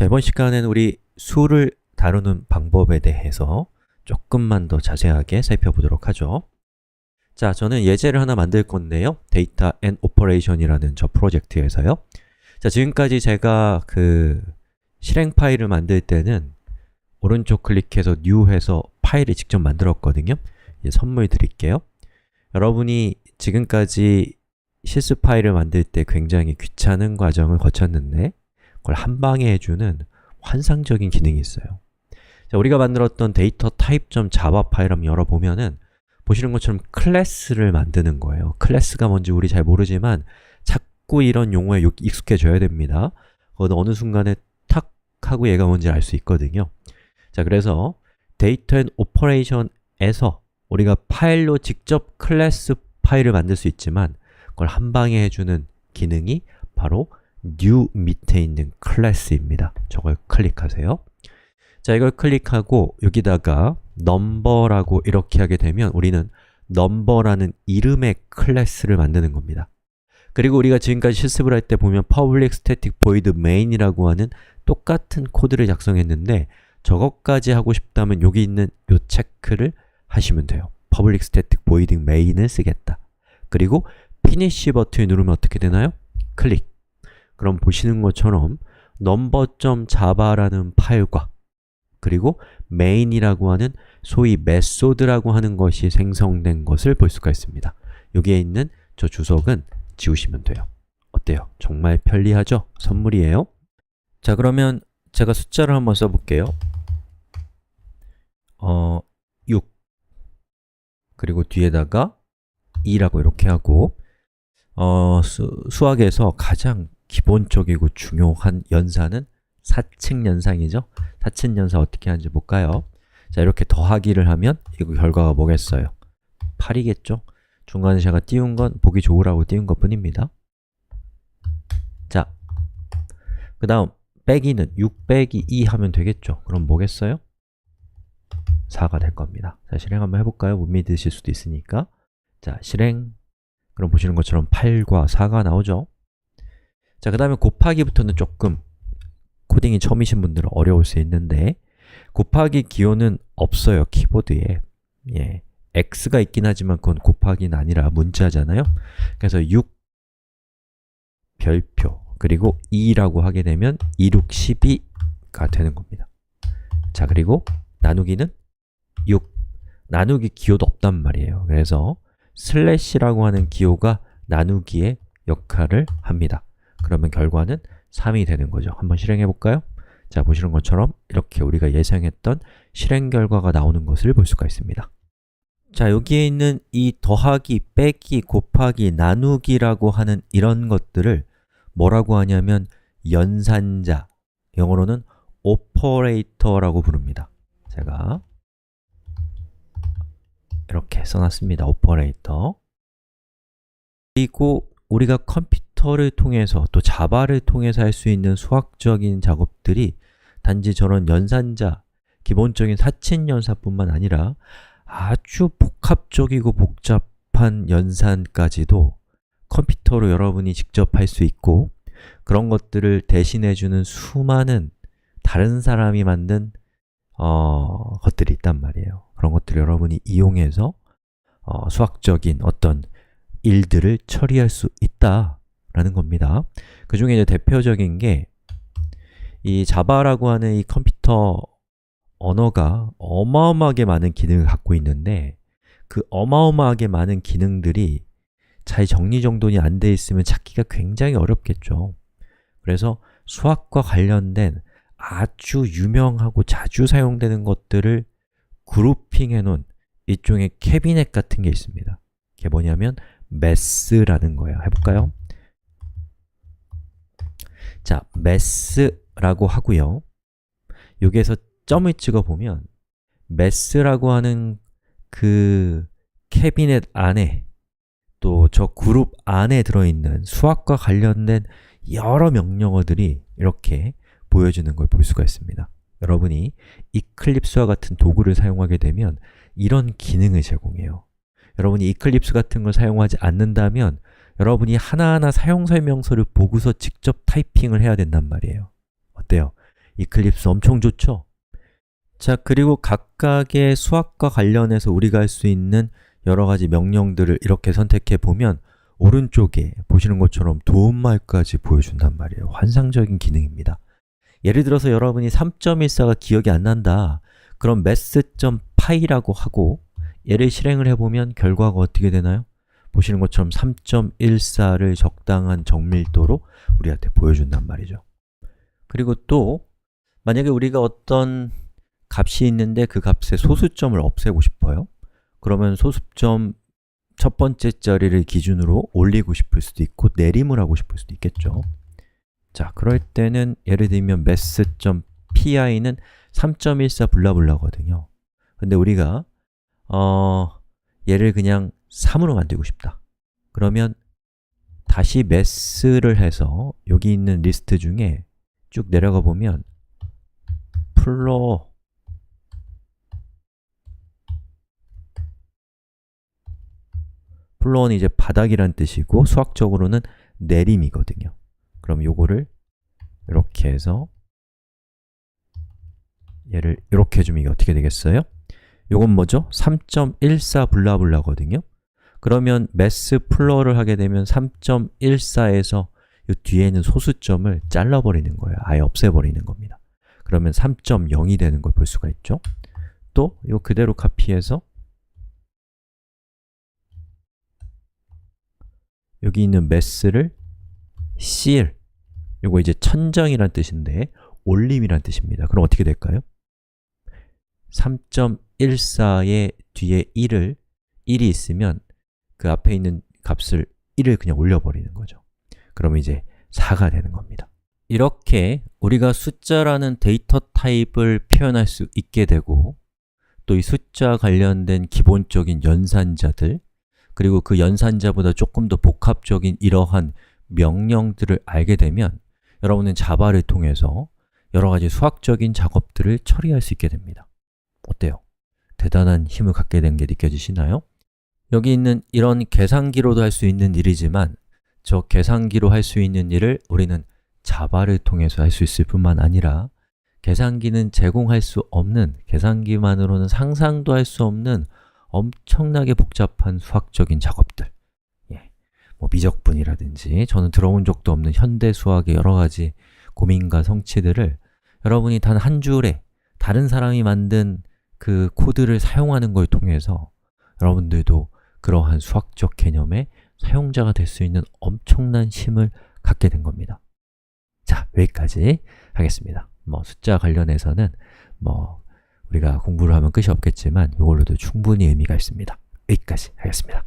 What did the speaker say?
자, 이번 시간에는 우리 수를 다루는 방법에 대해서 조금만 더 자세하게 살펴보도록 하죠. 자, 저는 예제를 하나 만들 건데요. Data and Operation이라는 저 프로젝트에서요. 자, 지금까지 제가 실행 파일을 만들 때는 오른쪽 클릭해서 New 해서 파일을 직접 만들었거든요. 이제 선물 드릴게요. 여러분이 지금까지 실습 파일을 만들 때 굉장히 귀찮은 과정을 거쳤는데 그걸 한 방에 해주는 환상적인 기능이 있어요. 자, 우리가 만들었던 데이터 type.java 파일 한번 열어보면은 보시는 것처럼 클래스를 만드는 거예요. 클래스가 뭔지 우리 잘 모르지만 자꾸 이런 용어에 익숙해져야 됩니다. 어느 순간에 탁 하고 얘가 뭔지 알 수 있거든요. 자, 그래서 Data and Operation에서 우리가 파일로 직접 클래스 파일을 만들 수 있지만 그걸 한 방에 해주는 기능이 바로 New 밑에 있는 클래스입니다. 저걸 클릭하세요. 자, 이걸 클릭하고 여기다가 number라고 이렇게 하게 되면 우리는 number라는 이름의 클래스를 만드는 겁니다. 그리고 우리가 지금까지 실습을 할 때 보면 public static void main이라고 하는 똑같은 코드를 작성했는데 저것까지 하고 싶다면 여기 있는 이 체크를 하시면 돼요. public static void main을 쓰겠다. 그리고 finish 버튼을 누르면 어떻게 되나요? 클릭. 그럼 보시는 것처럼 number.java라는 파일과 그리고 main이라고 하는 소위 메소드라고 하는 것이 생성된 것을 볼 수가 있습니다. 여기에 있는 저 주석은 지우시면 돼요. 어때요? 정말 편리하죠? 선물이에요. 자, 그러면 제가 숫자를 한번 써볼게요. 6 그리고 뒤에다가 2라고 이렇게 하고 수학에서 가장 기본적이고 중요한 연산은 사칙연산이죠? 사칙연산 어떻게 하는지 볼까요? 자, 이렇게 더하기를 하면 이거 결과가 뭐겠어요? 8이겠죠? 중간에 제가 띄운 건 보기 좋으라고 띄운 것 뿐입니다. 자, 그 다음 빼기는 6 빼기 2 하면 되겠죠? 그럼 뭐겠어요? 4가 될 겁니다. 자, 실행 한번 해볼까요? 못 믿으실 수도 있으니까. 자, 실행. 그럼 보시는 것처럼 8과 4가 나오죠? 자, 그 다음에 곱하기부터는 조금 코딩이 처음이신 분들은 어려울 수 있는데 곱하기 기호는 없어요, 키보드에. 예, x가 있긴 하지만 그건 곱하기는 아니라 문자잖아요. 그래서 6 별표 그리고 2라고 하게 되면 2, 6, 12가 되는 겁니다. 자, 그리고 나누기는 6 나누기 기호도 없단 말이에요. 그래서 슬래시라고 하는 기호가 나누기의 역할을 합니다. 그러면 결과는 3이 되는 거죠. 한번 실행해 볼까요? 자, 보시는 것처럼 이렇게 우리가 예상했던 실행 결과가 나오는 것을 볼 수가 있습니다. 자, 여기에 있는 이 더하기, 빼기, 곱하기, 나누기라고 하는 이런 것들을 뭐라고 하냐면 연산자, 영어로는 operator라고 부릅니다. 제가 이렇게 써놨습니다. operator. 그리고 우리가 컴퓨터를 통해서 또 자바를 통해서 할 수 있는 수학적인 작업들이 단지 저런 연산자, 기본적인 사칙연산뿐만 아니라 아주 복합적이고 복잡한 연산까지도 컴퓨터로 여러분이 직접 할 수 있고 그런 것들을 대신해주는 수많은 다른 사람이 만든 것들이 있단 말이에요. 그런 것들을 여러분이 이용해서 수학적인 어떤 일들을 처리할 수 있다라는 겁니다. 그 중에 이제 대표적인 게 이 자바라고 하는 이 컴퓨터 언어가 어마어마하게 많은 기능을 갖고 있는데 그 어마어마하게 많은 기능들이 잘 정리정돈이 안 돼 있으면 찾기가 굉장히 어렵겠죠. 그래서 수학과 관련된 아주 유명하고 자주 사용되는 것들을 그룹핑해 놓은 일종의 캐비넷 같은 게 있습니다. 그게 뭐냐면 매스라는 거예요. 해볼까요? 자, 매스라고 하고요. 여기에서 점을 찍어보면 매스라고 하는 그 캐비넷 안에 또 저 그룹 안에 들어있는 수학과 관련된 여러 명령어들이 이렇게 보여주는 걸 볼 수가 있습니다. 여러분이 이클립스와 같은 도구를 사용하게 되면 이런 기능을 제공해요. 여러분이 이클립스 같은 걸 사용하지 않는다면 여러분이 하나하나 사용 설명서를 보고서 직접 타이핑을 해야 된단 말이에요. 어때요? 이클립스 엄청 좋죠? 자, 그리고 각각의 수학과 관련해서 우리가 할 수 있는 여러 가지 명령들을 이렇게 선택해 보면 오른쪽에 보시는 것처럼 도움말까지 보여준단 말이에요. 환상적인 기능입니다. 예를 들어서 여러분이 3.14가 기억이 안 난다. 그럼 math.py라고 하고 얘를 실행을 해보면 결과가 어떻게 되나요? 보시는 것처럼 3.14를 적당한 정밀도로 우리한테 보여준단 말이죠. 그리고 또 만약에 우리가 어떤 값이 있는데 그 값의 소수점을 없애고 싶어요. 그러면 소수점 첫 번째 자리를 기준으로 올리고 싶을 수도 있고 내림을 하고 싶을 수도 있겠죠. 자, 그럴 때는 예를 들면 math.py는 3.14 블라블라거든요. 근데 우리가 얘를 그냥 3으로 만들고 싶다. 그러면 다시 math를 해서 여기 있는 리스트 중에 쭉 내려가 보면 플로어는 이제 바닥이란 뜻이고 수학적으로는 내림이거든요. 그럼 요거를 이렇게 해서 얘를 이렇게 해주면 이게 어떻게 되겠어요? 요건 뭐죠? 3.14 블라블라거든요. 그러면 math 플로어를 하게 되면 3.14에서 이 뒤에 있는 소수점을 잘라버리는 거예요. 아예 없애버리는 겁니다. 그러면 3.0이 되는 걸 볼 수가 있죠. 또 이거 그대로 카피해서 여기 있는 math를 실, 요거 이제 천정이란 뜻인데 올림이란 뜻입니다. 그럼 어떻게 될까요? 3.14의 뒤에 1이 있으면 그 앞에 있는 값을 1을 그냥 올려버리는 거죠. 그러면 이제 4가 되는 겁니다. 이렇게 우리가 숫자라는 데이터 타입을 표현할 수 있게 되고 또 이 숫자 관련된 기본적인 연산자들 그리고 그 연산자보다 조금 더 복합적인 이러한 명령들을 알게 되면 여러분은 자바를 통해서 여러 가지 수학적인 작업들을 처리할 수 있게 됩니다. 어때요? 대단한 힘을 갖게 된 게 느껴지시나요? 여기 있는 이런 계산기로도 할 수 있는 일이지만 저 계산기로 할 수 있는 일을 우리는 자바를 통해서 할 수 있을 뿐만 아니라 계산기는 제공할 수 없는, 계산기만으로는 상상도 할 수 없는 엄청나게 복잡한 수학적인 작업들 뭐 미적분이라든지 저는 들어본 적도 없는 현대 수학의 여러 가지 고민과 성취들을 여러분이 단 한 줄에 다른 사람이 만든 그 코드를 사용하는 걸 통해서 여러분들도 그러한 수학적 개념의 사용자가 될 수 있는 엄청난 힘을 갖게 된 겁니다. 자, 여기까지 하겠습니다. 숫자 관련해서는 우리가 공부를 하면 끝이 없겠지만 이걸로도 충분히 의미가 있습니다. 여기까지 하겠습니다.